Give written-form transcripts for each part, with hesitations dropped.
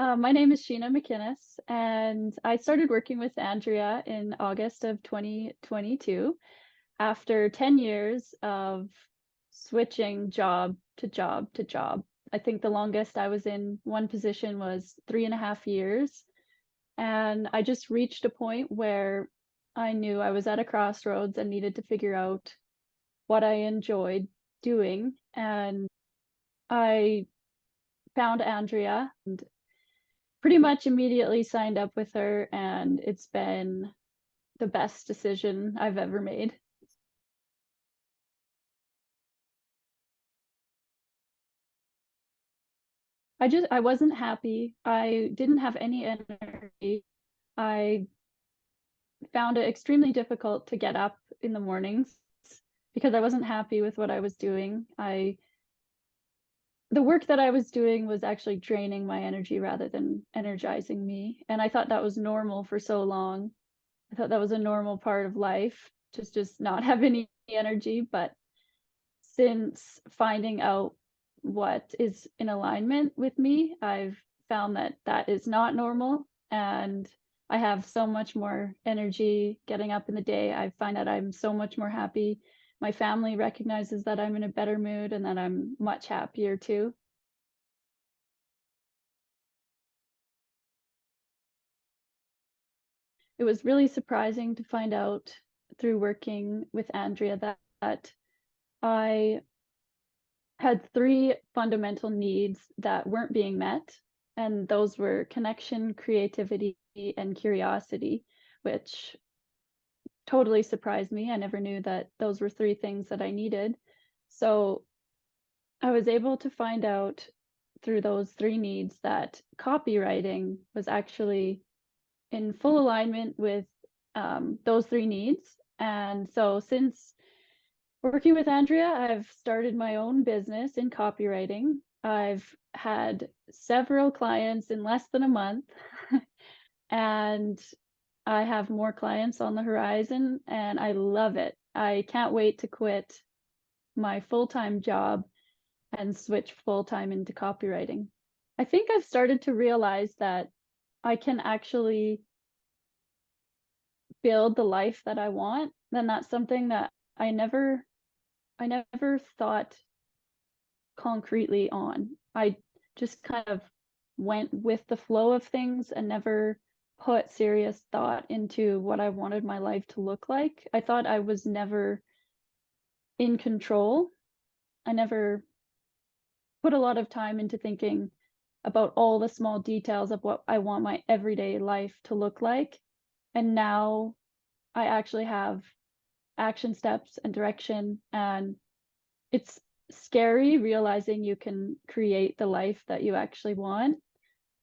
My name is Sheena McInnes, and I started working with Andrea in August of 2022 after 10 years of switching job to job to job. I think the longest I was in one position was 3.5 years. And I just reached a point where I knew I was at a crossroads and needed to figure out what I enjoyed doing. And I found Andrea and pretty much immediately signed up with her, and it's been the best decision I've ever made. I wasn't happy. I didn't have any energy. I found it extremely difficult to get up in the mornings because I wasn't happy with what I was doing. The work that I was doing was actually draining my energy rather than energizing me, and I thought that was normal for so long. I thought that was a normal part of life, just not have any energy. But since finding out what is in alignment with me, I've found that that is not normal, and I have so much more energy getting up in the day. I find that I'm so much more happy. My family recognizes that I'm in a better mood and that I'm much happier too. It was really surprising to find out through working with Andrea that I had three fundamental needs that weren't being met. And those were connection, creativity, and curiosity, which totally surprised me. I never knew that those were three things that I needed. So I was able to find out through those three needs that copywriting was actually in full alignment with those three needs. And so since working with Andrea, I've started my own business in copywriting. I've had several clients in less than a month, and I have more clients on the horizon, and I love it. I can't wait to quit my full-time job and switch full-time into copywriting. I think I've started to realize that I can actually build the life that I want. And that's something that I never thought concretely on. I just kind of went with the flow of things and never put serious thought into what I wanted my life to look like. I thought I was never in control. I never put a lot of time into thinking about all the small details of what I want my everyday life to look like. And now I actually have action steps and direction, and it's scary realizing you can create the life that you actually want,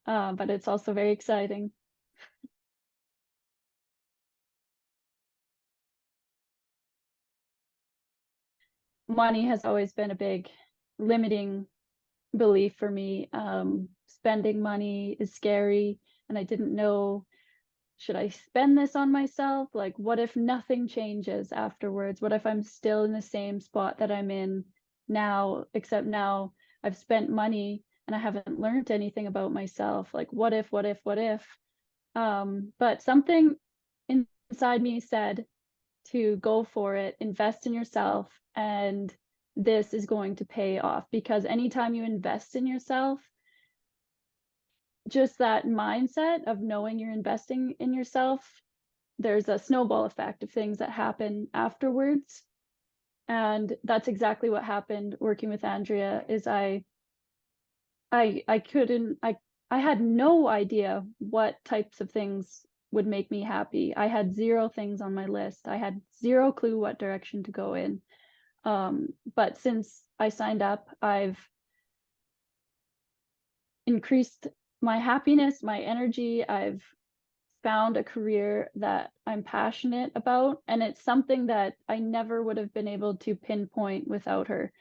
but it's also very exciting. Money has always been a big limiting belief for me. Spending money is scary, and I didn't know, should I spend this on myself? Like, what if nothing changes afterwards? What if I'm still in the same spot that I'm in now, except now I've spent money and I haven't learned anything about myself? Like, what if, what if, what if? But something inside me said to go for it, invest in yourself, and this is going to pay off, because anytime you invest in yourself, just that mindset of knowing you're investing in yourself, there's a snowball effect of things that happen afterwards. And that's exactly what happened working with Andrea. Is I couldn't I had no idea what types of things would make me happy. I had zero things on my list. I had zero clue what direction to go in. But since I signed up, I've increased my happiness, my energy. I've found a career that I'm passionate about, and it's something that I never would have been able to pinpoint without her.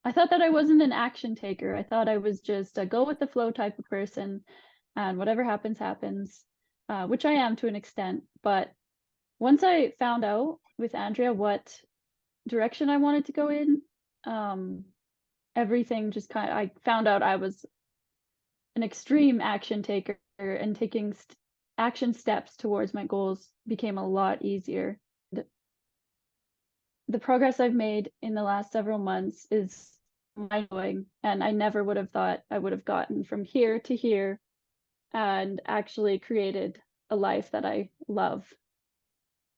I thought that I wasn't an action taker. I thought I was just a go with the flow type of person, and whatever happens, happens, which I am to an extent. But once I found out with Andrea what direction I wanted to go in. Um, Everything just I found out I was an extreme action taker, and taking action steps towards my goals became a lot easier. The progress I've made in the last several months is mind-blowing, and I never would have thought I would have gotten from here to here and actually created a life that I love.